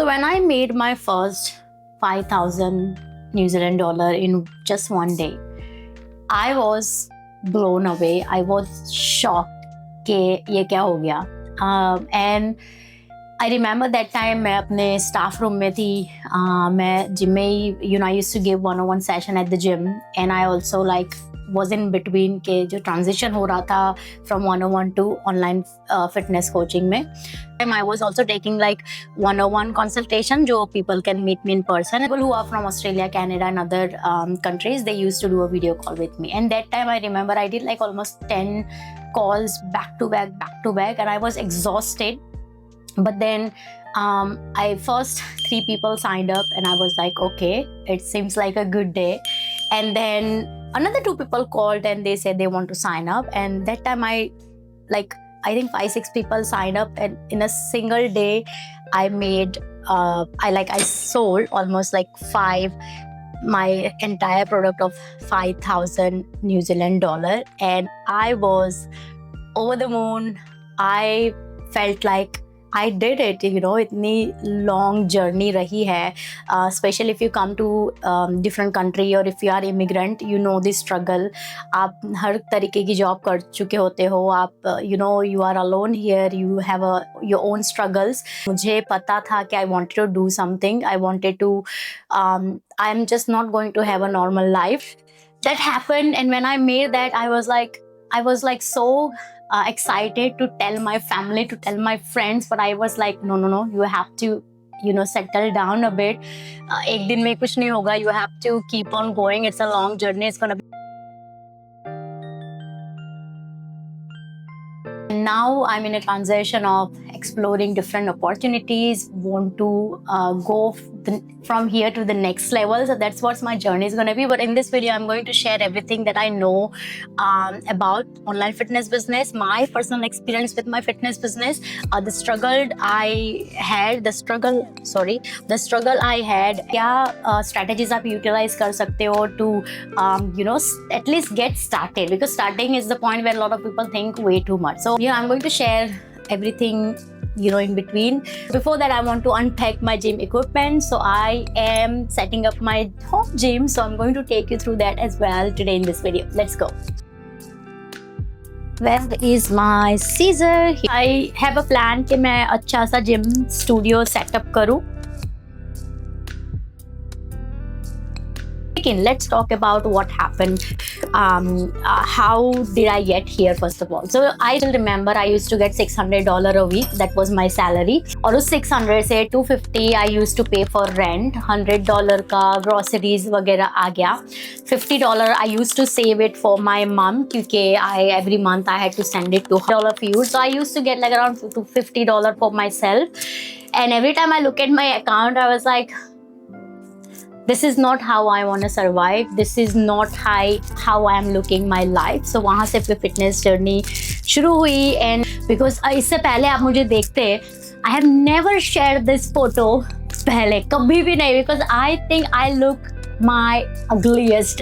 So when I made my first 5,000 New Zealand dollar in just one day, I was blown away. I was shocked कि ये क्या हो गया. And I remember that time मैं अपने staff room में थी. मैं gym में ही, I used to give one-on-one session at the gym, and I also was in between के जो transition हो रहा था from one-on-one to online fitness coaching में. I was also taking one-on-one consultation जो people can meet me in person. People who are from Australia, Canada and other countries, they used to do a video call with me. And that time I remember I did almost 10 calls back to back, and I was exhausted. But then I first 3 people signed up, and I was like, okay, it seems like a good day. And then another 2 people called and they said they want to sign up. And that time I think 5-6 people signed up, and in a single day I made I sold almost my entire product of 5,000 New Zealand dollar, and I was over the moon. I felt like I did it, इतनी long journey रही है, especially if you come to different country or if you are immigrant, you know the struggle. आप हर तरीके की job कर चुके होते हो, आप you are alone here, you have your own struggles. मुझे पता था कि I wanted to do something. I wanted to, I'm just not going to have a normal life. That happened, and when I made that, I was so excited to tell my family, to tell my friends, but I was like, no, you have to, settle down a bit. एक दिन में कुछ नहीं होगा. You have to keep on going. It's a long journey. It's gonna be. Now I'm in a transition of exploring different opportunities, want to go from here to the next level. So that's what my journey is going to be. But in this video, I'm going to share everything that I know about online fitness business, my personal experience with my fitness business, the struggle I had, क्या strategies आप utilize कर सकते हो to at least get started, because starting is the point where a lot of people think way too much. So I'm going to share everything in between. Before that, I want to unpack my gym equipment. So I am setting up my home gym, so I'm going to take you through that as well today in this video. Let's go. Where is my scissor? I have a plan कि मैं अच्छा सा gym studio setup करूँ. Let's talk about what happened. How did I get here, first of all? So I still remember I used to get $600 a week. That was my salary. और उस 600 से $250 I used to pay for rent. $100 का groceries वगैरह आ गया. $50 I used to save it for my mom क्योंकि every month I had to send it to $100 fuel. So I used to get around $50 for myself. And every time I look at my account, I was like, this is not how I want to survive. This is not how I am looking my life. So वहाँ से फिर fitness journey शुरू हुई. And because इससे पहले आप मुझे देखते, I have never shared this photo पहले, कभी भी नहीं, because I think I look my ugliest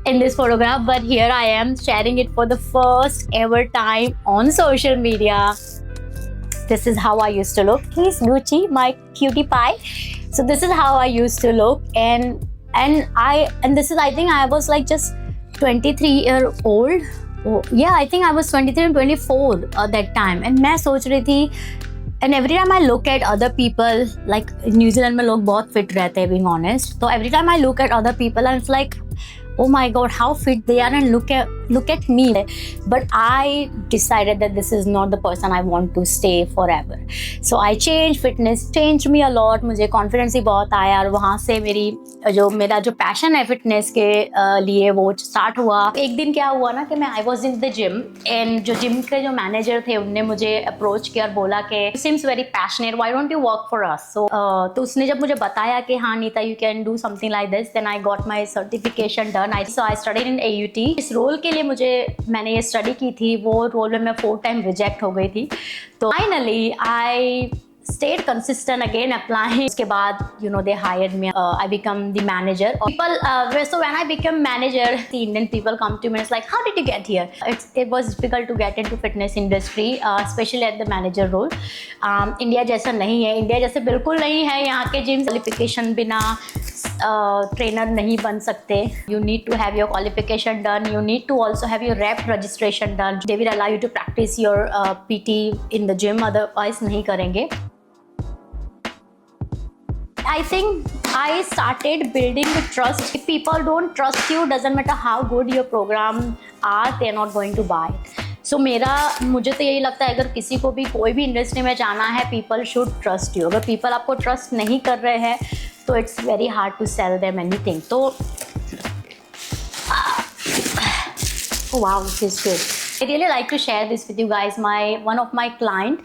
in this photograph. But here I am sharing it for the first ever time on social media. This is how I used to look. He's Gucci, my cutie pie. So this is how I used to look, and this is, I think I was just 23-year-old. Oh, yeah, I think I was 23 and 24 that time. And मैं सोच रही थी, and every time I look at other people, New Zealand में लोग बहुत fit रहते हैं, being honest. So every time I look at other people, and it's like, oh my God, how fit they are, and look at me. But I decided that this is not the person I want to stay forever. So I changed. Fitness changed me a lot. मुझे confidence ही बहुत आया, और वहाँ से मेरा जो passion है fitness के लिए वो start हुआ. एक दिन क्या हुआ ना कि I was in the gym, and जो gym के जो manager थे उनने मुझे approach किया और बोला कि you seems very passionate, why don't you work for us? So तो उसने जब मुझे बताया कि हाँ Nita, you can do something like this, then I got my certification done. So I studied in AUT. इस रोल के लिए मैंने ये स्टडी की थी, वो रोल में मैं 4 टाइम रिजेक्ट हो गई थी. तो finally I stayed consistent again applying. उसके बाद they hired me. I become the manager. People so when I became manager, the Indian people come to me and it's like, how did you get here? It was difficult to get into fitness industry, especially at the manager role. India जैसा नहीं है, India जैसे बिल्कुल नहीं है. यहाँ के gym qualification बिना ट्रेनर नहीं बन सकते. You need to have your qualification done. You need to also have your rep registration done. They will allow you to practice your PT in the gym, otherwise नहीं करेंगे. I think I started building the trust. If people don't trust you, doesn't matter how good your program are, they're not going to buy. So मुझे तो यही लगता है, अगर किसी को भी कोई भी इंडस्ट्री में जाना है, people should trust you. अगर people आपको trust नहीं कर रहे हैं, तो it's very hard to sell them anything. तो wow, this is good. I really like to share this with you guys. One of my client,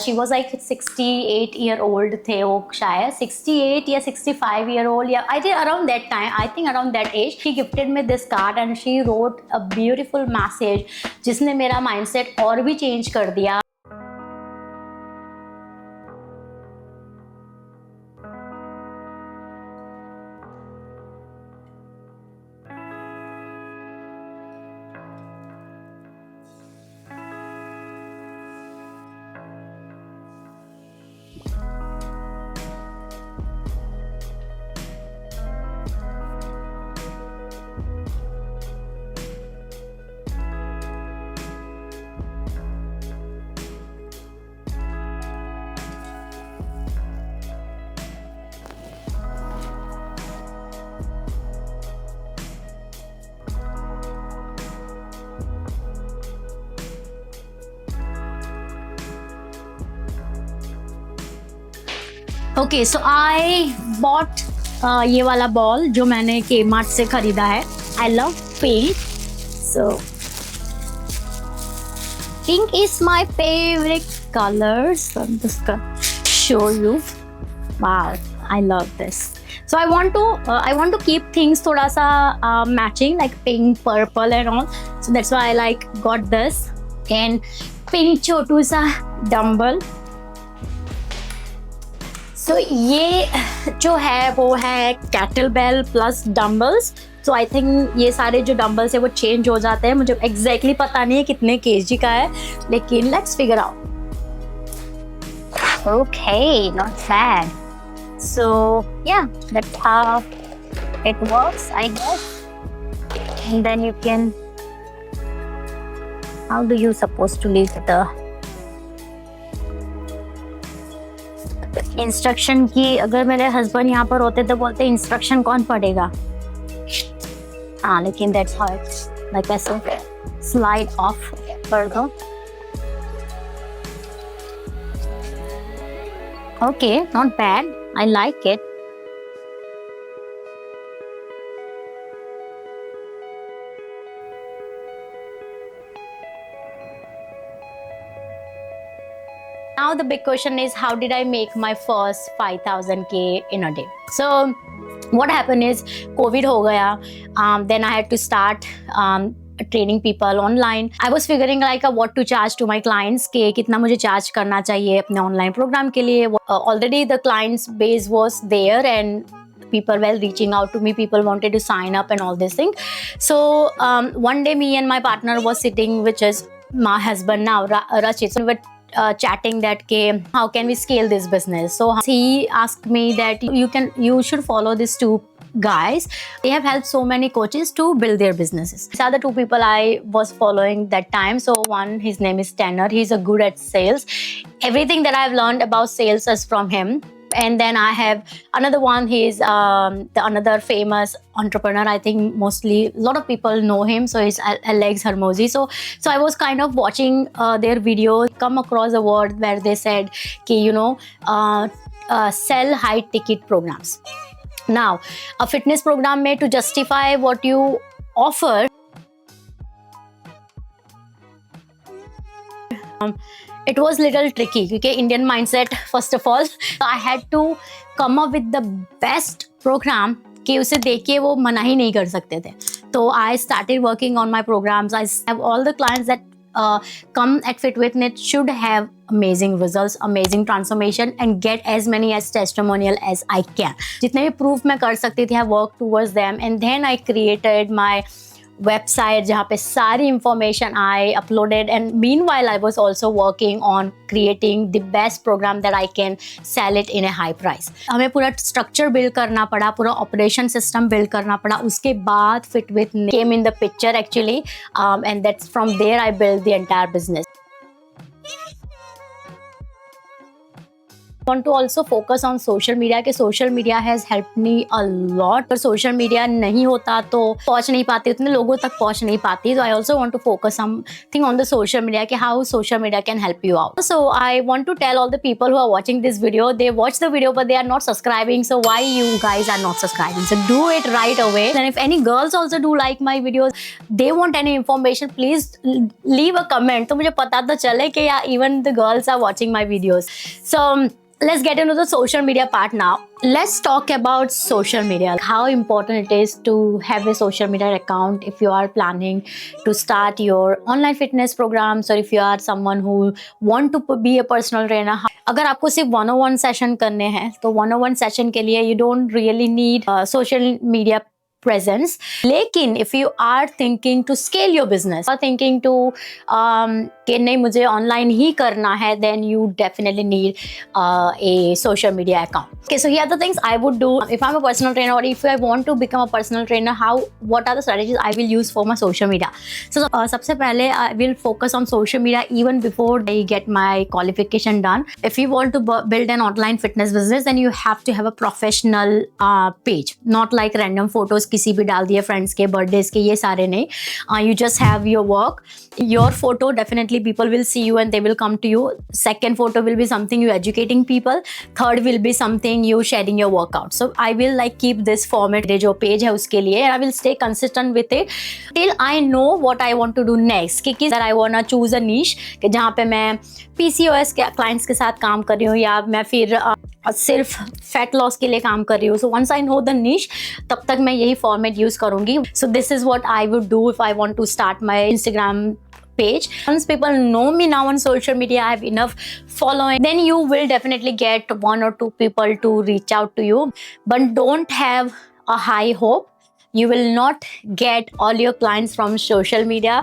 she was like 68-year-old थे वो शायद 68 या 65-year-old या I think around that time, I think around that age, she gifted me this card and she wrote a beautiful message जिसने मेरा mindset और भी change कर दिया. ओके सो आई बॉट ये वाला बॉल जो मैंने Kmart से खरीदा है. I love pink, so pink is my favourite colour. So I am just gonna show you. Wow, I love this. So I want to keep things थोड़ा सा matching, like pink, purple and all. So that's why I like got this. And pink छोटू सा dumbbell. So ये जो है वो है kettle bell plus dumbbells. So I think ये सारे जो डम्बल्स है वो चेंज हो जाते हैं. मुझे एग्जैक्टली पता नहीं है कितने केजी का है, लेकिन let's figure out. Okay, not bad. So yeah that's how it works, I guess. And then you can, how do you suppose to leave the instruction की. अगर मेरे हस्बैंड यहाँ पर होते तो बोलते इंस्ट्रक्शन कौन पढ़ेगा. हाँ, लेकिन दैट्स हाउ इट्स लाइक ऐसे स्लाइड ऑफ कर दो. Okay, not bad, I like it. Now the big question is, how did I make my first 5,000K in a day? So what happened is COVID हो गया. Then I had to start training people online. I was figuring like what to charge to my clients, के कितना मुझे charge करना चाहिए अपने online program के लिए. Already the clients base was there and people were reaching out to me. People wanted to sign up and all this thing. So one day me and my partner was sitting, which is my husband now, Rachit. So we were chatting that how can we scale this business. So he asked me that you should follow these two guys. They have helped so many coaches to build their businesses. These are the two people I was following that time. So one, his name is Tanner. He's a good at sales. Everything that I've learned about sales is from him. And then I have another one. He's another famous entrepreneur. I think mostly a lot of people know him. So he's Alex Hormozi. So I was kind of watching their videos, come across a word where they said, sell high ticket programs. Now, a fitness program में to justify what you offer, it was little tricky क्योंकि Indian mindset, first of all, I had to come up with the best program कि उसे देख के वो मना ही नहीं कर सकते थे. तो I started working on my programs. I have all the clients that come at FitWithNit should have amazing results, amazing transformation, and get as many as testimonial as I can. जितने भी proof मैं कर सकती थी, I worked towards them, and then I created my website जहाँ पे सारी information I uploaded, and meanwhile I was also working on creating the best program that I can sell it in a high price. हमें पूरा structure build करना पड़ा, पूरा operation system build करना पड़ा. उसके बाद FitWith came in the picture actually, and that's from there I built the entire business. Want to also focus on social media कि social media has helped me a lot. पर social media नहीं होता तो पहुंच नहीं पाती, उतने लोगों तक पहुंच नहीं पाती. So I also want to focus something on the social media कि how social media can help you out. So I want to tell all the people who are watching this video, they watch the video but they are not subscribing. So why you guys are not subscribing? So do it right away. And if any girls also do like my videos, they want any information, please leave a comment. तो मुझे पता तो चले कि yeah, even the girls are watching my videos. So let's get into the social media part now. Let's talk about social media. How important it is to have a social media account if you are planning to start your online fitness programs, or if you are someone who want to be a personal trainer. अगर आपको सिर्फ 101 session करने हैं तो 101 session के लिए you don't really need social media presence. लेकिन if you are thinking to scale your business or thinking to कि नहीं मुझे online ही करना है, then you definitely need a social media account. Okay, so here are the things I would do if I'm a personal trainer, or if I want to become a personal trainer. What are the strategies I will use for my social media? So सबसे पहले I will focus on social media even before I get my qualification done. If you want to build an online fitness business, then you have to have a professional page, not like random photos किसी भी डाल दिए friends के birthdays के, ये सारे नहीं. You just have your work, your photo, definitely people will see you and they will come to you. Second photo will be something you educating people. Third will be something you sharing your workout. So I will like keep this format जो page है उसके लिए, and I will stay consistent with it till I know what I want to do next. कि that I wanna choose a niche कि जहाँ पे मैं PCOS के clients के साथ काम कर रही हूँ, या मैं फिर सिर्फ फैट लॉस के लिए काम कर रही हूँ. So once I know the niche, तब तक मैं यही फॉर्मेट यूज करूंगी. So this is what I would do if I want to start my Instagram page. Once people know me now on social media, I have enough following, then you will definitely get 1 or 2 people to reach out to you. But don't have a high hope. You will not get all your clients from social media.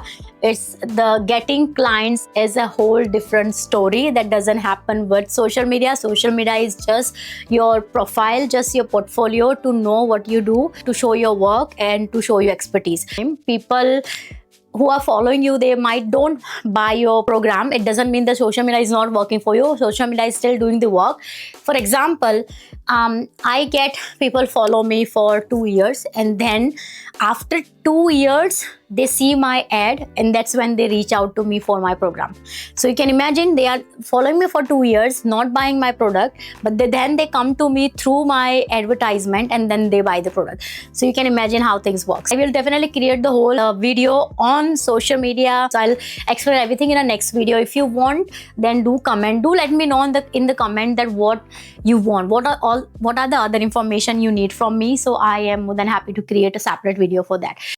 It's the getting clients is a whole different story that doesn't happen with social media. Social media is just your profile, just your portfolio to know what you do, to show your work and to show your expertise. People who are following you, they might don't buy your program. It doesn't mean the social media is not working for you. Social media is still doing the work. For example, I get people follow me for 2 years, and then after 2 years they see my ad, and that's when they reach out to me for my program. So you can imagine they are following me for 2 years, not buying my product, but then they come to me through my advertisement, and then they buy the product. So you can imagine how things work. I will definitely create the whole video on social media. So I'll explain everything in the next video. If you want, then do comment. Do let me know in the comment that what you want. What are the other information you need from me? So I am more than happy to create a separate video for that.